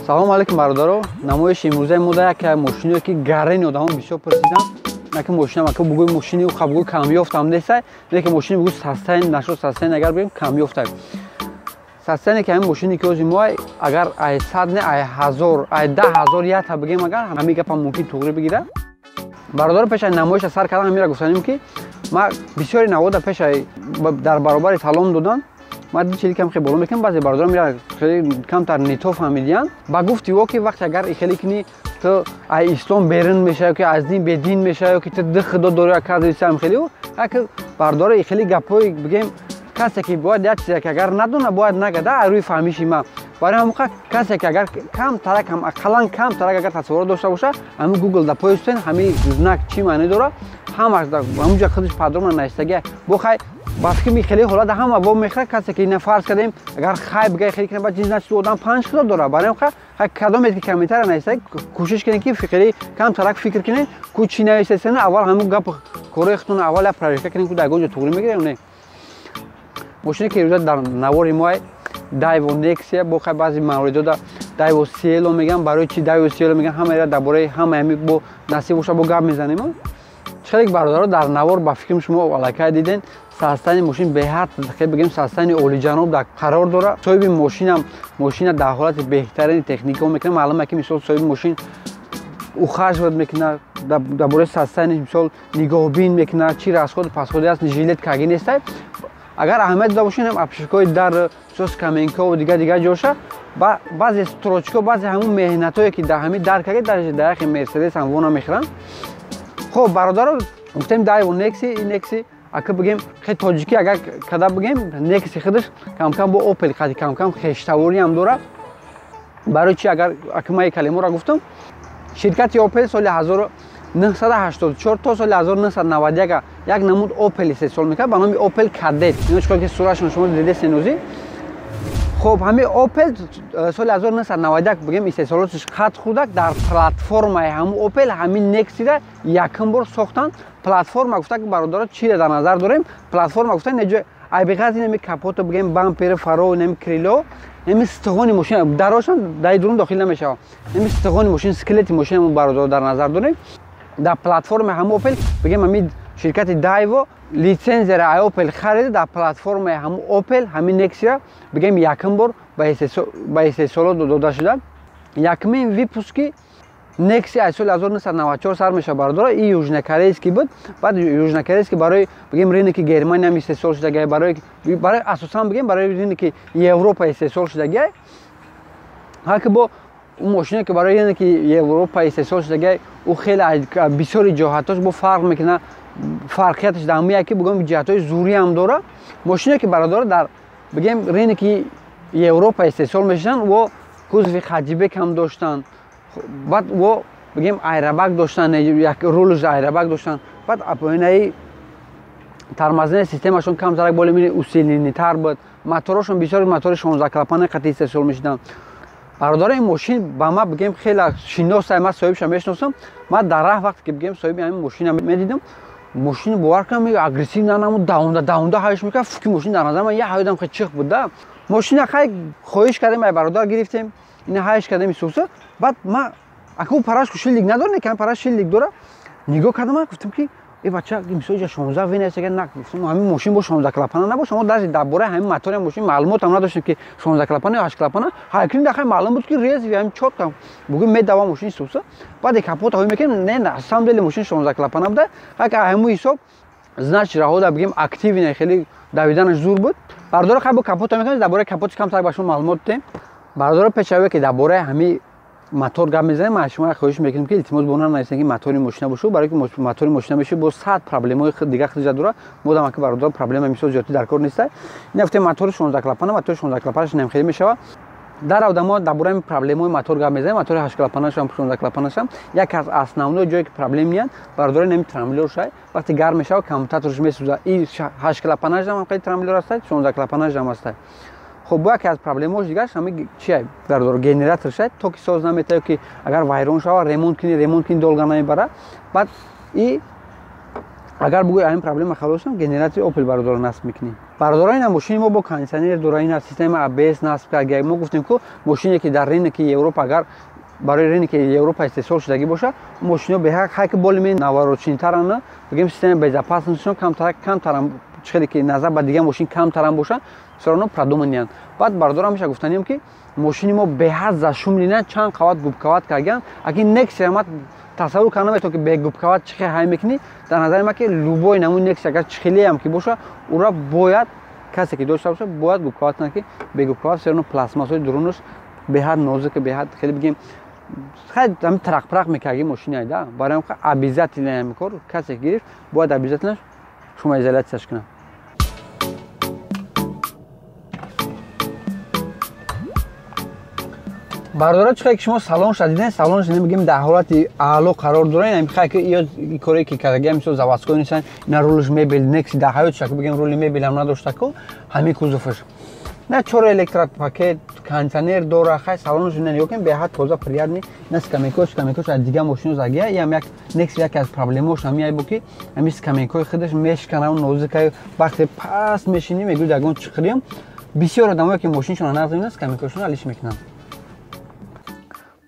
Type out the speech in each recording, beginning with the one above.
салом алейкум бародаро. намоиши имрӯзаи мо дар як мошине ки гарани одамон бисёр пурсидан яке мошинам ака бугӯи мошини бугӯи камёфтам неста яке мошини бугӯи састайн нашо састайн агар бигӯем камёфтам састайне ки ҳамин мошине ки ҳозир мо агар ай 100 не ай 1000 ай 10000 ята бигем агар ҳамин гапа мумкин туғри бигирад бародаро пешай намоиша сар кардан ҳамира гуфтанем ки ма бисёри навода пешай дар баробари талон додан ма чили кам хеле боло мекунам баъзе бародаро мира хеле камтар нито фаҳмидиян ба гуфти во ки вақте агар хеле кини то ай ислом берун мешава ки аз дин бедин мешава ки то ди худо дори казисам хеле ака бародаро хеле гапои бигем касе ки бояд як чизе ки агар надона бояд нагада ай рӯи фаҳмиши ма барои ҳамуқа касе ки агар камтарак ҳам ақаллан камтарак агар тасаввурот дошта боша ҳамин гугл да поистен ҳамин знак чӣ маъне дорад ҳамаш ҳамунҷа худаш падрона навиштагия бо хай ба фикр ми хеле ҳолат ҳама бо мехӯрад касе ки ина фарз кардем агар хай бигай хеле кина ба чиз значит одам 5 кило дорад барои ҳам хай кадомет ки комментария навиштаг кӯшиш кунед ки фикри камтарак фикр кунед ку чӣ навиштасена аввал ҳамун гап кораи худтон аввал як проверка кунед ку дар гонҷо туғри мегирем не мошине ки рӯза дар навори моай дайво нексия бо хай баъзи мавридода дайво сиело меган барои чи дайво сиело меган ҳамаира дар бораи ҳамаами бо насиб боша бо гап мезанем чхелек бародаро дар навор ба фикрам шумо аллакай диден састайни мошин беҳад хеле бигем састайни олиҷаноб дар қарор дорад соҳиби мошинам мошина дар ҳолати беҳтарини техника мекунад маълума ки мисол соҳиби мошин ӯ харҷ мекунад дар бораи састайни мисол нигоҳбин мекунад чӣ расходу пасходи аст жилет каги нестай агар аҳамият дода бошем апшикҳои дар скаменкао дигар ҷоша баъзе строчко баъзе ҳамун меҳнатое ки дар ҳамин дар каги дар яхе мерседес ҳам вона мехӯранд хоб бародаро гуфтем дайво некси ака бигем хеле тоҷикӣ агар када бигем некси худаш камкам бо опел қади камкам хештавориам дорад барои чи агар ака ма калимаро гуфтам ширкати опел соли 1984 то соли 1991 як намуд опел истеҳсол мекард ба номи опел кадет ино чиқор ки сурашон шумо дидесен ӯзи хоб ҳамин опел соли 1991 бигем истеҳсолотиш қатъ хӯрдак дар платформаи ҳамун опел ҳамин нексида якум бор сохтанд платформа гуфта ки бародаро чиро дар назар дорем платформа гуфта неҷо айбиғази нами капото бигем бампери фаро нами крило нами стиғони мошина дарошам дай дурун дохил намешава нами стиғони мошин скелети мошинамон бародаро дар назар дорем дар платформаи ҳамун опел бигем ҳамин ширкати дайво лицензияра ай опел харида дар платформаи ҳамун опел ҳамин нексира бигем якум бор ба истеҳсолот дода шуда якумин випуски некси аз соли 1994 сар мешава бародаро и южнокорейский буд баъд южнокорейский барои бигем рынки германия ҳам истеҳсол шудагиай барои асосан бигем барои рынки европа истеҳсол шудагиай ҳаки бо мошине ки барои рынки европа истеҳсол шудагиай ӯ хеле бисёри ҷоҳатош бо фарқ мекунад фарқияташ дар ҳамин яки бигем ҷиҳатҳои зуриам дорад мошине ки бародаро дар бигем рынки европа истеҳсол мешуданд во кузови хаҷибекам доштанд баъд во бигем айрабак доштанд як рулш айрабак доштанд баъд апоинаи тармазини системашон камтарак боли мини усилинитар буд моторошон бисёри мотори 16 клапани қатъи истеҳсол мешуданд бародаро ин мошин ба ма бигем хеле шиносай ма соҳибша мешиносам ма дар раҳ вақте ки бигем соҳиби ҳамин мошина медидам мошини бовар кунам агрессив нанаму давнда ҳайш мекард фуки мошин дар назар ман я ҳаёдам хеле чих буда мошина хай хоҳиш кардем ай бародар гирифтем ина ҳайш кардем исуса баъд ма аку парашку шилдик надорад не кам параш шилдик дора нигоҳ кардам гуфтам ки и бача мисол ҷа 16 венасага на гуфтам ҳамин мошин бо 16 клапана набоша мо даже дар бораи ҳамин мотори мошин маълумотам надоштем ки 16 клапана 8 клапана ҳайкин дахай маълум буд ки резви ҳамин чоткам бугӯ медава мошин исуса баъд капота ҳой мекунем не на самом деле мошин 16 клапана буда ҳака ҳамин ҳисоб значит раҳода бигем активина хеле давиданаш зур буд бародаро хай бо капота мекунем дар бораи капоти камтар ба шумо маълумот дем бародаро пешаве ки дар бораи ҳамин мотор гап мезанем ма шумо хоҳиш мекунем ки илтимос бо нам нависем ки мотори мошина бошад барои ки мотори мошина бошад бо 100 проблемаи дигар худша дорад модам аки бародар проблема мисол зиёдӣ дар кор неста ин гуфтем мотори 16 клапана мотори 16 клапанаш нем хеле мешава дар авдамо дар бораи проблемаи мотор гап мезанем мотори 8 клапанашам 16 клапанашам як аз основной ҷое ки проблем меяд бародари неми трамблёршай вақте гарм мешава коммутаторш месӯзад и 8 клапанашам хеле трамблёр астад 16 клапанашам астад хоб бо яке аз проблемаҳош дигараш ҳамин чиай бародаро генератор шад то ки соз наметавад ки агар вайрон шава ремонт кунӣ долга намебарад баъд и агар бугӯи ҳамин проблема халосам генератори Opel бародор насб мекунӣ. Бародорон ин машини мо бо кондитсионер дора, ин система ABS насб кард. Мо гуфтем ку машине ки дар рынки Европа агар барои рынки Европа истеҳсол шудагӣ боша, машино беҳақ ҳайки болимин наворочинитарана, бигем система безопасностишон камтарам чиқаде ки назар ба дигар машин камтарам боша, всё равно продуманиянд. Баъд бародорам ҳамеша гуфтанем ки машини мо беҳад зашумлина чанд қават губкават кардан. Аки Nexia ма тасаввур карда наметавон ки бе губкават чихел ҳай мекунӣ. Дар назари ман ки любой намуи Nexia агар чихелиам ки боша, ура бояд касе ки дошта боша, бояд губкават кунад ки бе губкават всё равно пластмассои дурунаш беҳад нозук, беҳад хеле бигем хай ҳамин тарақ-парақ мекарди машини айда. Барои ҳам обязательно ҳамин кор касе ки гирифт бояд обязательно шумоизолясияш кунад. Бардора чихе ки шумо салонш диден, салонш мегӯем дар ҳолати аъло қарор дорад. Ин хай ки ё коре ки кардаги мисол заводской нестан, ина рулиш мебел Nexia дар ҳаётиш ку бигем рули мебел ҳам надошта ку ҳамин кузоваш. На 4 электропакет, кондитсионер дора, хай салонш ин ёкем беҳад тоза приятный. На скамейкош аз дигар машино загия, ям як Nexia яке аз проблемош ҳамин бо ки ҳамин скамейкои худаш мешкана, нозука, вақте паст мешини мегӯ дагон чиқирем. Бисёр одамое ки машинашон нағз мекунанд, скамейкошон алиш мекунанд.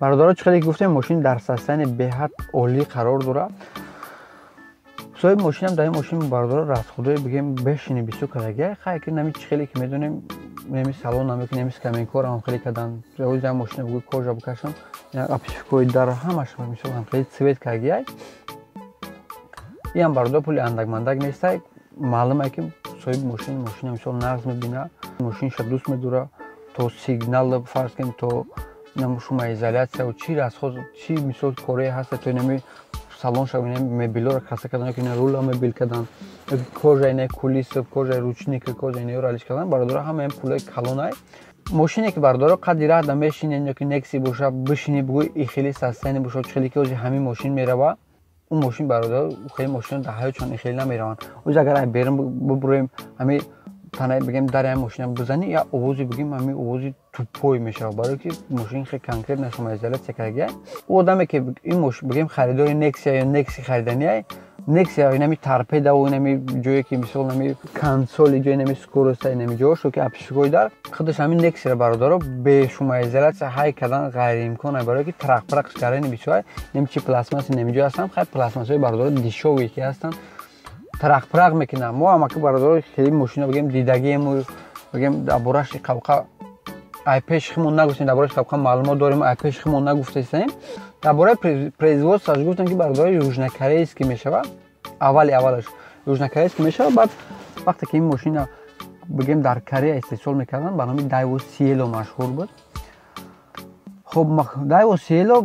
Бародаро чихеле ки гуфтем машин дар состоянии беҳад олӣ қарор дорад. Соҳиби машинам дар ин машин бародаро расходҳои бигем бешини бисёр кардаги, хай ки нами чихеле ки медонем нами салон намекунем, нами скамейкора ҳам хеле кардан. Ҷавози ҳам машина бугӯ кожа букашам, як апишкои дар ҳамаш мисол ҳам хеле цвет кардаги. Ин бародаро пули андак-мандак нестай. Маълуме ки соҳиби машина мисол нағз мебина, машинша дӯст медора, то сигнал фарз кунем, то шумоизоляция чи расход чи мисол кore ҳаст, то нами салонша мебелора хаса кардан, ки рула мебел кардан, кожа ина кулиса, кожа ручник, кожа ина алиш кардан. Бародаро ҳама ин пулаи калонай. Машине ки бародаро қадди рахта мешинен ё ки Nexia боша бишини бугӯи и хеле состояние боша, чихеле ки ози ҳамин машин мерава. Он машин бародаро хеле машина дар ҳаётшон хеле намераванд. Ози агар берем бубурем ҳамин танай бигем дари ҳамин машина бизани, я овози бигем ҳамин овози тупой мешавад, барое ки машин хеле конкретно шумоизоляция кардаги. У одаме ки ин машин бигем харидори Nexia ё Nexia хариданиай, Nexia инами торпеда ва инами ҷое ки мисол нами консоли ҷое нами скоростаи нами ҷоошо ки апишгои дар худаш ҳамин Nexia бародаро бе шумоизоляция ҳай кардан ғайриимкона, барое ки тарақ-парақш кардани бисёр нами чи пластмасси нами ҷо ҳастанд, хай пластмассои бародаро дешове ки ҳастанд тарақ-парақ мекунанд. Мо ҳам ки бародаро хеле машина бигем дидагиему бигем дар бораш қавқа ай пеш химон нагуфтем, дар бораи қавқа маълумот дорем, ай пеш химон нагуфтаистем. Дар бораи производствоаш гуфтем ки бародари южнокорейский мешавад. Аввалаш южнокорейский мешавад. Баъд вақте ки ин машина бигем дар Корея истеҳсол мекарданд, ба номи Daewoo Cielo машҳур буд. Хоб Daewoo Cielo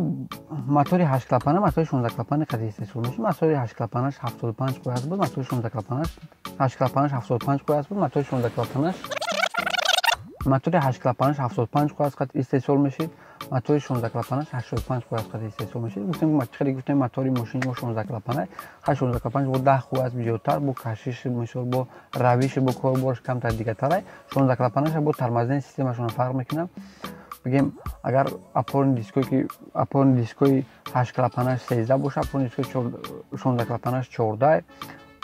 мотори 8 клапана, мотори 16 клапана қадди истеҳсол мешуд. Мотори 8 клапанаш 75 қояс буд, мотори 16 клапанаш 8 клапанаш 75 қояс буд, мотори 16 клапанаш мотори 8 клапанаш 75 қояс қадди истеҳсол мешид, мотори 16 клапанаш 85 қояс қадди истеҳсол мешид. Гуфтем чихеле гуфтем мотори машини мо 16 клапана, 16 клапанаш бо 10 қояс биётар, бо кашиш мисол бо равиши бо корбораш камтар дигартар, 16 клапанаш бо тормозни системашон фарқ мекунад. Бигем агар опорни дискои 8 клапанаш 13 боша, опорни дискои 16 клапанаш 14.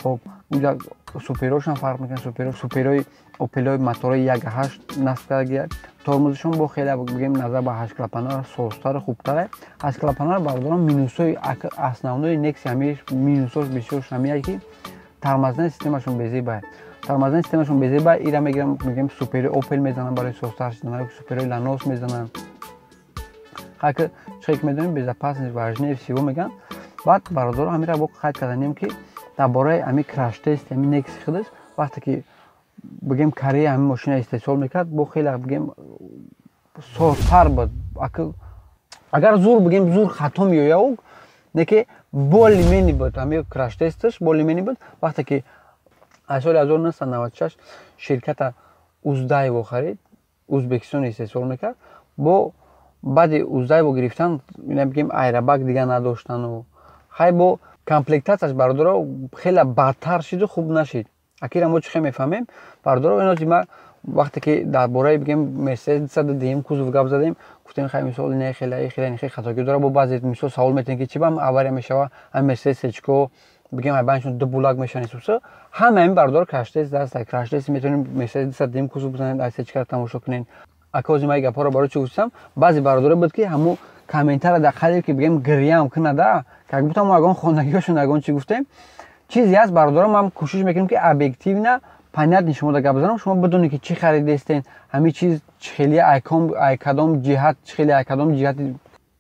Хоб уҷа суперошам фарқ мекунад, суперои Opel мотори 1.8 насб кардаги. Тормозишон бо хеле бигем назар ба 8 клапана созтар хубтар. 8 клапана бародаро минусои основной Nexia ҳамиш минусош бисёр шамия ки тормозни системашон безебай. Тормозни системашон безебай, ира мегирам мегем суперои Opel мезанам барои созтар шудан, суперои Lanos мезанам. Хай ки чихе ки медонем безопасность важнее всего меган. Баъд бародаро ҳамира бо қайд карданем ки дар бораи ҳамин краш тест ҳамин Nexia худаш вақте ки бигем Корея ҳамин машина истеҳсол мекард, бо хеле бигем созтар буд. Агар зур бигем зур хато меояд, не ки болимени буд, ҳамин краш тесташ болимени буд. Вақте ки аз соли 1996 ширката Uzdaevo харид, Узбекистон истеҳсол мекард, бо баъди Uzdaevo гирифтан ина бигем айрабаг дига надоштану, хай бо комплектатсияш бародаро хеле бадтар шиду хуб нашид. Акира мо чихе мефаҳмем бародаро инози ма вақте ки дар бораи бигем Mercedes дидем кузов гап задем, гуфтем хай мисол ина хеле хатогӣ дора, бо баъзе мисол савол метавонем ки чи ба авария мешава, ам Mercedes ҳечко بگیم های دو بلاک میشن سوسه همه این بردار کرش تست دست کرش تست میتونیم مثلا صدیم کوسو بزنید از چیکار تماشا کنین اکوزی مای گپا رو برای چی گفتم بعضی بردار بود که همو کامنتر داخلی که بگیم گریام کنه دا که گفتم اگون خونگیشون اگون چی گفتیم چیزی از بردار ما کوشش میکنیم که ابجکتیو نه پنیات نشون بده گپ شما بدونید که چی خریدین همین چیز خیلی کدام جهت خیلی کدام جهت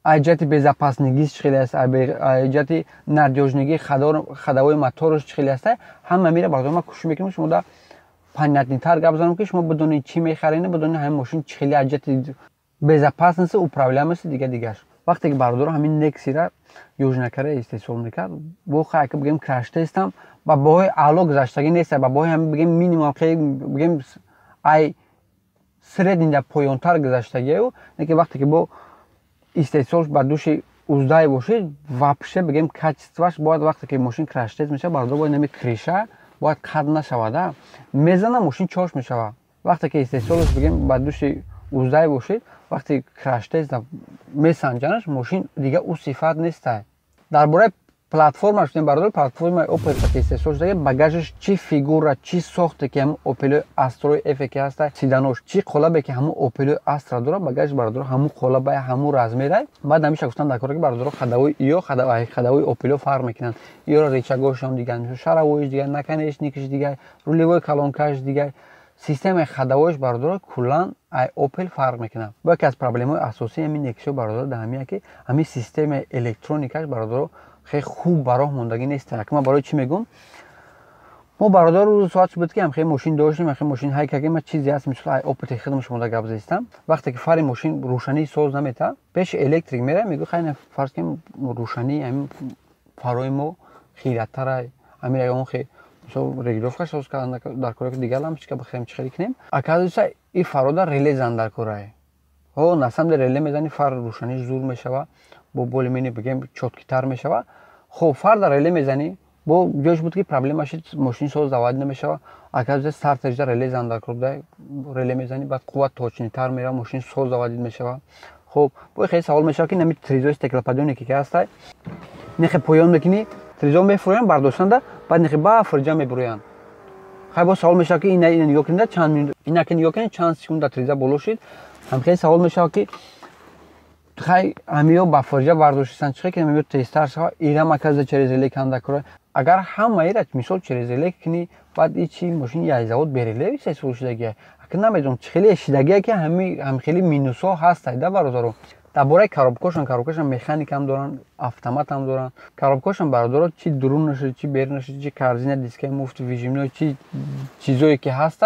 ایجاد безопасности خیلی است ایجاد نادیجنگی خداوی موتورش خیلی است همه میره بردار ما کوشش میکنیم شما دا پنیات تر گپ بزنم که شما بدونید چی میخرین بدونید همین ماشین خیلی ایجاد безопасности управляемости دیگه وقتی که بردار همین نکسی را یوزنه کرده استفاده میکرد با خیلی که بگیم کرش تستم با باهای اعلی گذشتگی نیست با باهای هم بگیم مینیمم خیلی بگیم ای سردینده پایانتر گذشتگی و اینکه وقتی که با استفاده با دوش اوزدای باشید واپشه بگیم کچستواش باید وقتی که ماشین کرش تست میشه بردار باید نمی کریشه باید قد نشوده میزنه ماشین چاش میشه وقتی که استفاده بگیم با دوش اوزدای باشید وقتی کرش تست میسنجنش ماشین دیگه او صفت نیست درباره پلتفرمش بردار پلتفرم اوپل استفاده دیگه باگاژش چی فیگور چی ساخته که هم اوپل استرا اف که هست سیدانوش چی قالبه که همون اوپل استرا داره باگاژ بردار همون قالبه همون رزمیره بعد همیشه گفتن در کاری که بردار خداوی یا خداوی اوپل فرق میکنن یا ریچاگوش هم دیگه شراویش دیگه نکنش نیکش دیگه رولیوی کلانکاش دیگه سیستم خداویش بردار کلا ای اوپل فرق میکنه با یکی از پرابلم‌های اساسی همین نکشو بردار دهمیه که همین سیستم الکترونیکش بردار خیلی خوب برای موندگی نیست که ما برای چی میگم ما برادر روز ساعت بود که هم خیلی ماشین داشتیم خیلی ماشین هایی که ما چیزی هست مثل اوپت خدمت شما گپ زدم وقتی که فر ماشین روشنی ساز نمیته پیش الکتریک میره میگه خیلی فرض کنیم روشنی همین فرای ما خیرتره همین اون خیلی مثلا رگولوفکا ساز کردن در کاری دیگه هم چیکار بخریم چیکار کنیم اکادوسا این فرادر ریله زن در کاره ها نسیم در ریله میزنی فر روشنی زور میشه با بولمینی بگیم چوتکی‌تر میشه خب فر در ریله میزنی با جاش بود که پرابلم هست ماشین ساز زواد نمیشه اکادوسا استارتش در ریله زن در کرده ریله میزنی بعد قوت توچنی‌تر میره ماشین ساز زواد میشه خب با خیلی سوال میشه که نمی تریزوی استکلاپادونی که هست نخ پایان میکنی تریزو میفروین برداشتنده بعد نخ با فرجا میبروین خیلی با سوال میشه که این نگاه کنید چند مینوت اینا که نگاه کنید چند سکوند در تریزا بالا شد هم خیلی سوال میشه که خیلی همیو با فرجا برداشتن چه که نمیو تستر شو ایران مرکز چریزلی کنده کرد اگر هم ایرت مثال چریزلی کنی بعد ایچی ماشین یا زود بریله ویسه سوشدگی اگر نمیدونم خیلی شدگی که هم خیلی مینوسا هست ایده برادرو درباره کاروبکاشون مکانیک هم دارن اتومات هم دارن کاروبکاشون برادرو چی درون نشه چی بیر نشه چی کارزینه دیسک مفت ویژینو چی چیزایی که هست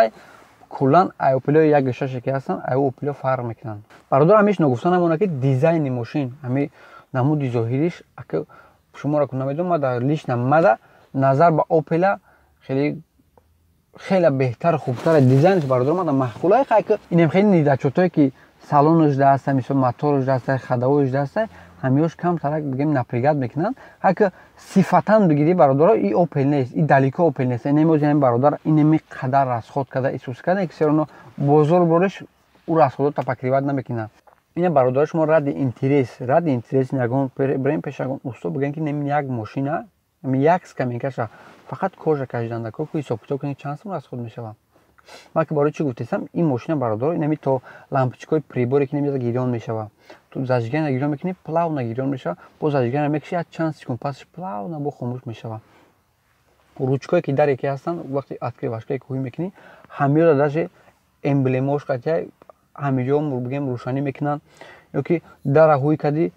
کلا اوپل یک گشاشه که هستن اوپل فرق میکنن برادر همیشه نگفتن همونه که دیزاین ماشین همین نمود ظاهریش که شما را کنم میدونم ما در لیست نماده نظر به اوپل خیلی بهتر خوبتر دیزاینش برادر ما در محصولای که اینم خیلی نیدچوتایی که سالونش دسته مثل موتورش دسته خداویش دسته همیوش کم ترک بگیم نپریگت میکنن هک صفتاً بگیری برادر این اوپل نیست این دالیکا اوپل نیست نمی‌دونم برادر این قدر راسخود کرده ایسوس کرده که سرونو بزرگ برش او راسخود تا تقریبا نمیکنه این برادرش ما رد اینترس نگون بریم پیشگون اوستو بگن که نمی یک ماشینه نمی یک اسکامینکش فقط کوژه کشیدن کو کوی سوپتو کنی چانس راسخود میشه ما که برای چی گفتم این ماشین برادر اینمی تو لامپچکای پریبوری که نمیاد گیران میشه تو زاجگان گیران میکنی پلاو نگیران میشه با زاجگان میکشی از چند سکون پس پلاو نبو خاموش میشه روچکایی که در یکی هستن وقتی اتکری واشکای کوی میکنی همیو داده امبلموش قطعه همیجا بگیم روشنی میکنن یا که در هوی کدی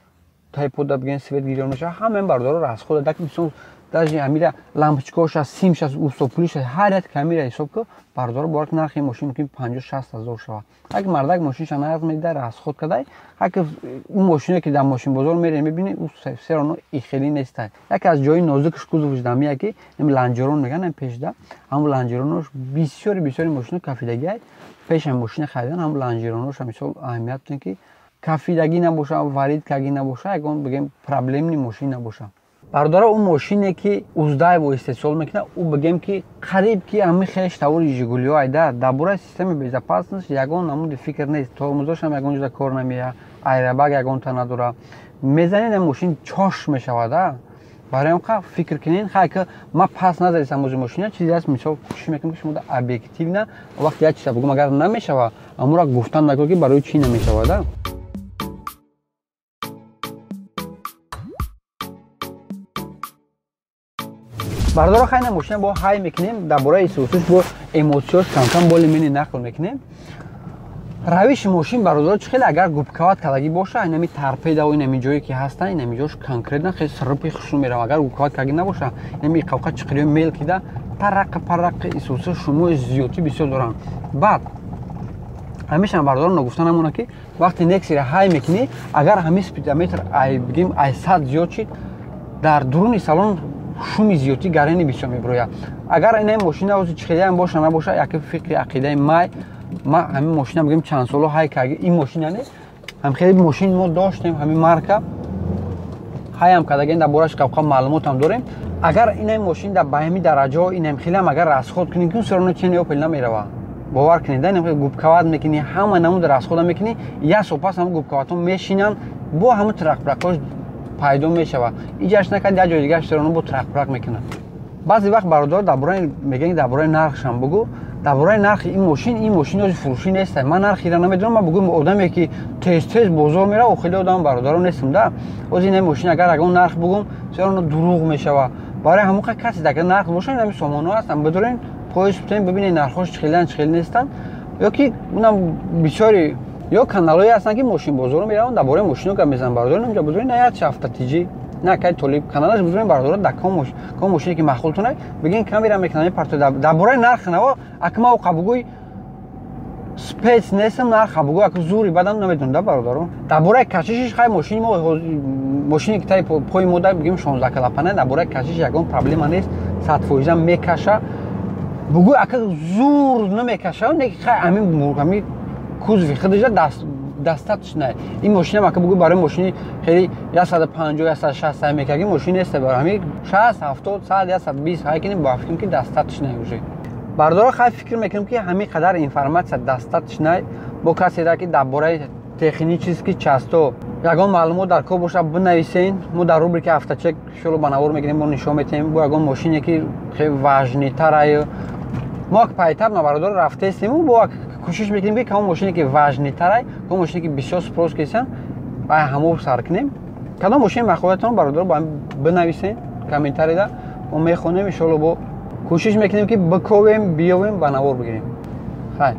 تایپود بگیم سویت گیران میشه همه برادر راست خود دک میسون даже амира лампочкаша симша устопулиша ҳар як камера ҳисоб ко бардор борк нархи мошин мумкин 50-60 ҳазор шава як мардак мошинша нағз медида расход кадай як ин мошине ки дар мошин бозор мере мебини у серано ихели нестай яке аз ҷои нозукш кузовш дамия ки ин ланҷерон меган ин пешда ҳамун ланҷеронош бисёри мошино кафидагиай пеш ин мошина харидан ҳамун ланҷеронош мисол аҳамият дорад ки кафидагӣ набоша варидкагӣ набоша ягон бигем проблемни мошин набоша برادر اون ماشینی که اوزدای و استفاده میکنه او بگیم که قریب که همین خیلی تاوری ژگولی های درباره سیستم безопасности یگان نمود فکر نیست ترمزش هم یگان جدا کار نمیه ایربگ یگان تا نداره میزنین ماشین چاش میشود برای اون خب فکر کنین خیلی که ما پس نذاریم موضوع ماشین چیزی هست مثلا کوشش میکنم که شما در ابیکتیو نه وقتی یک چیز بگم اگر نمیشه و امور گفتن نکنه که برای چی نمیشه و بردار خیلی ماشین با های میکنیم درباره ایسوسوش با ایموسیونش کم کم بالا مینی نقل میکنیم روش ماشین برادر خیلی اگر گوبکوات کردگی باشه اینمی ترپیده و اینمی جایی که هستن اینمی جاش کانکریت نه خیلی سرپی خشون میره اگر گوبکوات کردگی نباشه اینمی قوقا چقدر میل کیده پرق ایسوسوش شما زیادی بسیار دارن بعد همیشه برادر نگفتن همونه که وقتی نکسی را های میکنی اگر همین سپیدومتر ای بگیم ای 100 زیاد شد در درون سالن شومی زیادی گرینی بسیار میبروید اگر این ماشین اوز چخیده هم باشه نباشه یک فکر عقیده ما همین ماشین بگیم چند ساله های که این ماشین نیست هم خیلی ماشین ما داشتیم همین مارکا های هم کردگی در بارش قبقا معلومات هم داریم اگر این ماشین در بهمی درجه این هم خیلی هم اگر رسخود کنید که سرانه چنی اوپل نمیروه باور کنید این گوبکوات میکنی همه نمود رسخود میکنی یا سپاس هم گوبکوات میشینن با همون ترق برقاش پیدا میشه و ایجاش نکرد یا جای دیگه سرانه با ترق برق میکنن بعضی وقت برادر درباره میگن درباره نرخش هم بگو درباره نرخ این ماشین از فروشی نیست من نرخی را نمیدونم من بگم آدمی که تیز بازار میره و خیلی آدم برادر نیستم ده از این ماشین اگر اون نرخ بگم سرانه دروغ میشه و برای همون کسی دیگه نرخ باشه همین سامانه هستن بدورین پایش بتونین ببینین نرخش خیلی نیستن یا که اونم بسیاری یا کانالایی هستن که ماشین بازار میرن درباره ماشینو که میزنن برادر نمیشه بدورین نه چه هفته تیجی نه که تولیب کانالش بدونین برادر دکام ماشینی که مخولتونه بگین کامیرا میکنن پارتو درباره نرخ نه اکما و قبوگوی سپیس نیستم نرخ قبوگو اک زوری بدن نمیدونم برادر درباره کشیشش خیلی ماشینی که تای پای مدل بگیم 16 کلاپنه درباره کشیش یگان پرابلم نیست 100% میکشه بگو اک زور نمیکشه نه همین کوز خودش دستاتش نه این ماشین ما که بگو برای ماشین خیلی 150 160 میکردی ماشین است برای همین 60 70 100 120 های کنیم با فکر که دستاتش نه وجه بردار خیلی فکر میکنم که همین قدر اینفورماسیون دستاتش نه با کسی را که درباره تکنیک چیزی که چاستو یگان معلومات در کو باشه بنویسین ما در روبریک هفته چک شروع بنوار میگیریم ما نشون میدیم با یگان ماشینی که خیلی وزنی تره ما که پایتر نبردار رفته استیم با کوشش میکنیم که اون ماشینی که وزنی تره اون ماشینی که بسیار سپروس کیسن با همو سر کنیم کدام ماشین مخواتون برادر با بنویسین کامنتاری دا ما میخونیم ان شاء الله با کوشش میکنیم که بکوبیم بیاویم بنوار بگیریم خیر